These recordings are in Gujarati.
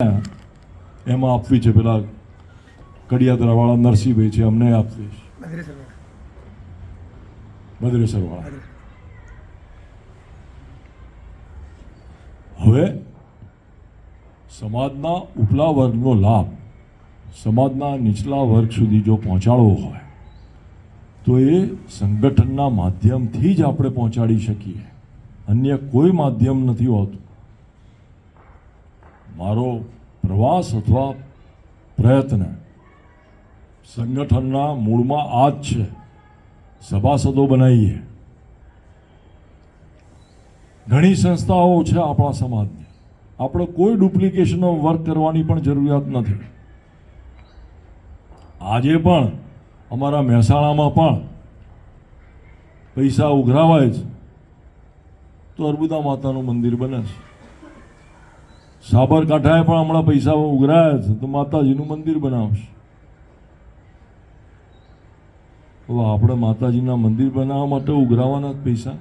એમાં આપવી છે. પેલા કડિયાદરાવાળા નરસિંહભાઈ છે, અમને આપવી છે ભદ્રેસરવાળા. હવે સમાજના ઉપલા વર્ગનો લાભ સમાજના નીચલા વર્ગ સુધી જો પહોંચાડવો હોય તો એ સંગઠનના માધ્યમથી જ આપણે પહોંચાડી શકીએ. અન્ય કોઈ માધ્યમ નથી હોતું. મારો પ્રવાસ અથવા પ્રયત્ન સંગઠનના મૂળમાં આ જ છે. સભાસદો બનાવીએ. ઘણી સંસ્થાઓ છે આપણા સમાજની. આપણે કોઈ ડુપ્લિકેશન ઓફ વર્ક કરવાની પણ જરૂરિયાત નથી. આજે પણ અમારા મહેસાણામાં પણ પૈસા ઉઘરાવાય છે તો અર્બુદા માતાનું મંદિર બને છે. સાબરકાંઠાએ પણ હમણાં પૈસા ઉઘરાયા છે તો માતાજીનું મંદિર બનાવશે. તો આપણે માતાજીના મંદિર બનાવવા માટે ઉઘરાવાના જ પૈસા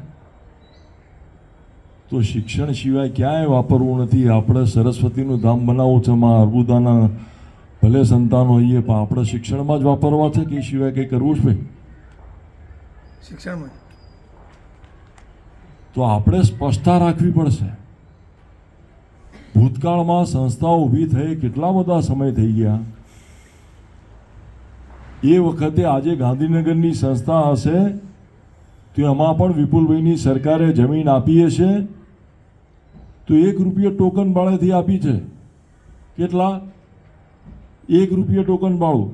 તો શિક્ષણ સિવાય ક્યાંય વાપરવું નથી. આપણે સરસ્વતીનું ધામ બનાવવું છે, માં અર્બુદાના ભલે સંતાનો હોઈએ પણ આપણે શિક્ષણમાં જ વાપરવા છે કે એ સિવાય કંઈ કરવું જ ભાઈ શિક્ષણમાં. તો આપણે સ્પષ્ટતા રાખવી પડશે. ભૂતકાળમાં સંસ્થાઓ ઊભી થઈ કેટલા બધા સમય થઈ ગયા. એ વખતે આજે ગાંધીનગરની સંસ્થા હશે તો એમાં પણ વિપુલભાઈની સરકારે જમીન આપી હશે તો ₹1 ટોકન ભાડેથી આપી છે. કેટલા? ₹1 ટોકન ભાડું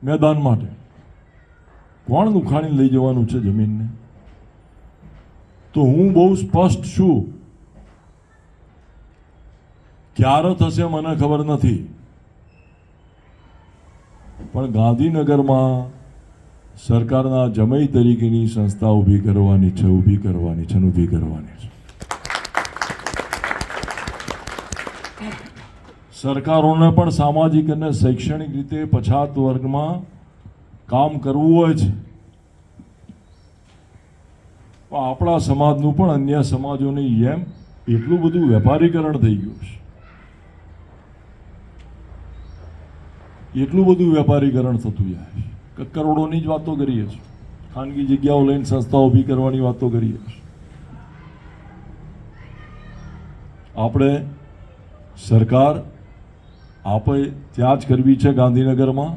મેદાન માટે. કોણ ઉખાડીને લઈ જવાનું છે જમીનને? તો હું બહુ સ્પષ્ટ છું. ક્યારે થશે મને ખબર નથી, પણ ગાંધીનગરમાં સરકારના જમાઈ તરીકેની સંસ્થા ઊભી કરવાની છે, ઊભી કરવાની છે, ઊભી કરવાની છે. સરકારોને પણ સામાજિક અને શૈક્ષણિક રીતે પછાત વર્ગમાં કામ કરવું હોય છે. પણ આપણા સમાજનું પણ અન્ય સમાજોની જેમ એટલું બધું વેપારીકરણ થઈ ગયું છે. એટલું બધું વેપારીકરણ થતું જાય કે કરોડોની જ વાતો કરીએ છીએ. ખાનગી જગ્યાઓ લઈને સંસ્થાઓ ઊભી કરવાની વાતો કરીએ છીએ. આપણે સરકાર આપણે ત્યાં જ કરવી છે. ગાંધીનગરમાં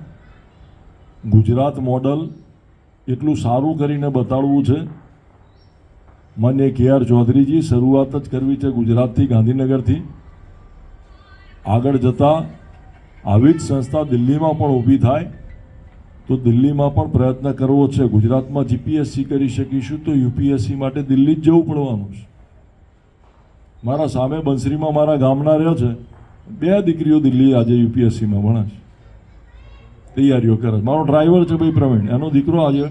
ગુજરાત મોડલ એટલું સારું કરીને બતાડવું છે. માન્ય KR ચૌધરીજી શરૂઆત જ કરવી છે ગુજરાતથી, ગાંધીનગરથી. આગળ જતાં આવી જ સંસ્થા દિલ્હીમાં પણ ઊભી થાય તો દિલ્હીમાં પણ પ્રયત્ન કરવો છે. ગુજરાતમાં GPSC કરી શકીશું તો UPSC માટે દિલ્હી જ જવું પડવાનું છે. મારા સામે બંસરીમાં મારા ગામના રહ્યો છે, 2 દીકરીઓ દિલ્હી આજે UPSCમાં ભણે છે, તૈયારીઓ કરે છે. મારો ડ્રાઈવર છે ભાઈ પ્રવીણ, એનો દીકરો આજે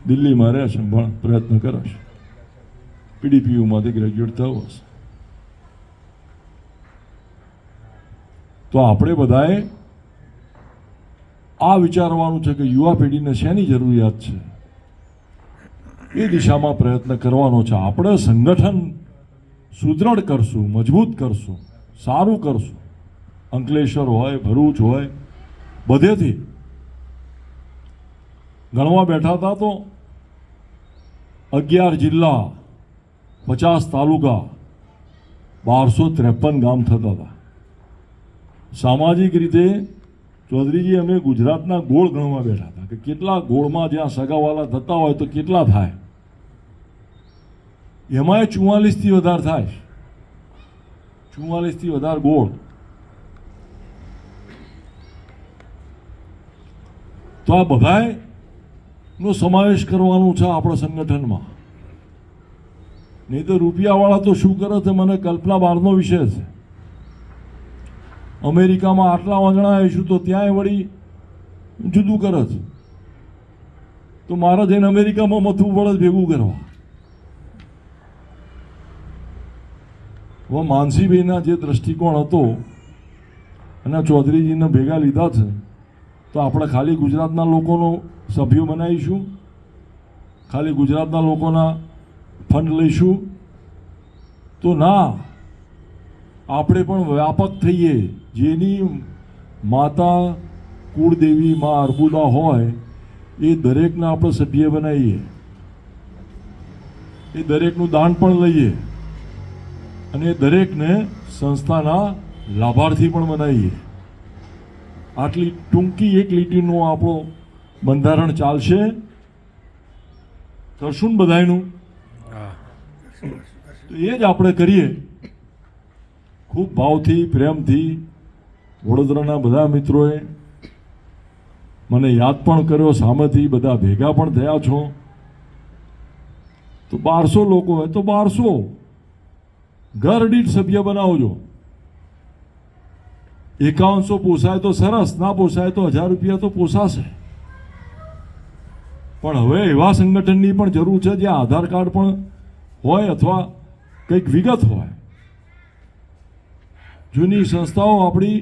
દિલ્હીમાં રહે છે, પ્રયત્ન કરે છે. PDPUમાંથી ગ્રેજ્યુએટ થયો હશે. તો આપણે બધાએ આ વિચારવાનું છે કે યુવા પેઢીને શેની જરૂરિયાત છે એ દિશામાં પ્રયત્ન કરવાનો છે. આપણે સંગઠન સુદૃઢ કરશું, મજબૂત કરશું, સારું કરશું. અંકલેશ્વર હોય, ભરૂચ હોય, બધેથી ગણવા બેઠા હતા તો 11 જિલ્લા, 50 તાલુકા, 1253 ગામ થતા હતા. સામાજિક રીતે ચૌધરીજી અમે ગુજરાતના ગોળ ગણવા બેઠા હતા કે કેટલા ગોળમાં જ્યાં સગાવાલા થતા હોય તો કેટલા થાય. એમાંય 44થી વધારે થાય. 44થી વધારે ગોળ. તો આ બધાનો સમાવેશ કરવાનો છે આપણા સંગઠનમાં. નહીં તો રૂપિયાવાળા તો શું કરે છે મને કલ્પના બહારનો વિષય છે. અમેરિકામાં આટલા વાંજણા આવીશું તો ત્યાંય વળી જુદું કરે છે. તો મારે જઈને અમેરિકામાં મથવું પડે ભેગું કરવા. હવે માનસીભાઈના જે દ્રષ્ટિકોણ હતો અને ચૌધરીજીને ભેગા લીધા છે તો આપણે ખાલી ગુજરાતના લોકોનો સભ્યો બનાવીશું, ખાલી ગુજરાતના લોકોના ફંડ લઈશું તો ના, આપણે પણ વ્યાપક થઈએ. જેની માતા કુળદેવી માં અર્બુદા હોય એ દરેકને આપણે સભ્ય બનાવીએ, એ દરેકનું દાન પણ લઈએ અને એ દરેકને સંસ્થાના લાભાર્થી પણ બનાવીએ. આટલી ટૂંકી એક લીટીનું આપણું બંધારણ ચાલશે. કરશું ને બધાયનું? તો એ જ આપણે કરીએ. ખૂબ ભાવથી પ્રેમથી વડોદરાના બધા મિત્રોએ મને યાદ પણ કર્યો, સામેથી બધા ભેગા પણ થયા છો. તો 1200 લોકો હોય તો 1200 ઘર દીઠ સભ્ય બનાવજો. 5100 પોસાય તો સરસ, ના પોસાય તો 1000 રૂપિયા તો પોસાશે. પણ હવે એવા સંગઠનની પણ જરૂર છે જ્યાં આધાર કાર્ડ પણ હોય અથવા કંઈક વિગત હોય. જૂની સંસ્થાઓ આપણી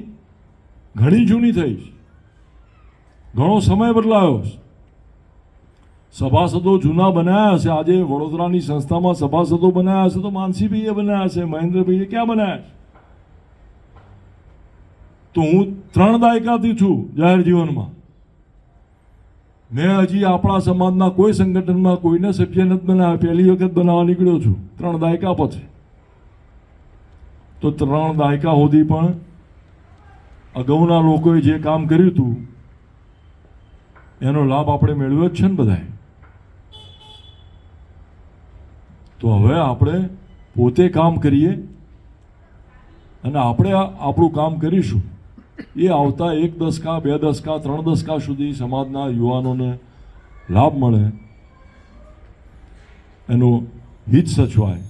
ઘણી જૂની થઈ છે, ઘણો સમય બદલાયો છે. સભાસદો જૂના બનાવ્યા છે. આજે વડોદરાની સંસ્થામાં સભાસદો બનાવ્યા છે તો માનસીભાઈએ બનાવ્યા છે, મહેન્દ્રભાઈએ ક્યાં બનાવ્યા છે? તો હું 3 દાયકાથી છું જાહેર જીવનમાં. મેં હજી આપણા સમાજના કોઈ સંગઠનમાં કોઈને સભ્ય નથી બનાવ્યા. પહેલી વખત બનાવવા નીકળ્યો છું 3 દાયકા પછી. તો 3 દાયકા સુધી પણ અગાઉના લોકોએ જે કામ કર્યું હતું એનો લાભ આપણે મેળવ્યો જ છે ને બધાએ. તો હવે આપણે પોતે કામ કરીએ અને આપણે આપણું કામ કરીશું. એ આવતા 1 દશકા 2 દશકા 3 દશકા સુધી સમાજના યુવાનોને લાભ મળે, એનું હિત સચવાય,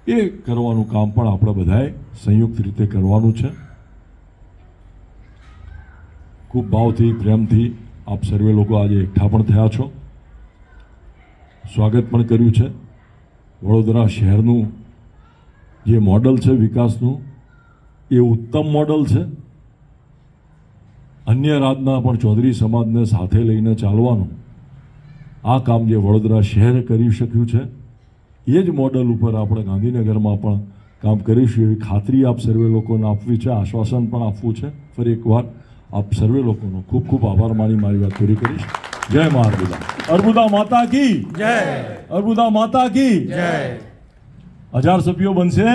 એ કરવાનું કામ પણ આપણે બધાએ સંયુક્ત રીતે કરવાનું છે. ખૂબ ભાવથી પ્રેમથી આપ સર્વે લોકો આજે એકઠા પણ થયા છો. સ્વાગત પણ કર્યું છે. વડોદરા શહેરનું જે મોડલ છે વિકાસનું એ ઉત્તમ મોડલ છે. અન્ય રાજના પણ ચૌધરી સમાજને સાથે લઈને ચાલવાનું આ કામ જે વડોદરા શહેર કરી શક્યું છે એ જ મોડલ ઉપર આપણે ગાંધીનગરમાં પણ કામ કરીશું એવી ખાતરી આપ સર્વે લોકોને આપવી છે, આશ્વાસન પણ આપવું છે. ફરી એકવાર આપ સર્વે લોકોનો ખૂબ ખૂબ આભાર માની મારી વાત પૂરી કરીશ. જય મા અર્બુદા. અર્બુદા માતા કી જય. અર્બુદા માતા કી જય. 1000 સભ્યો બનશે.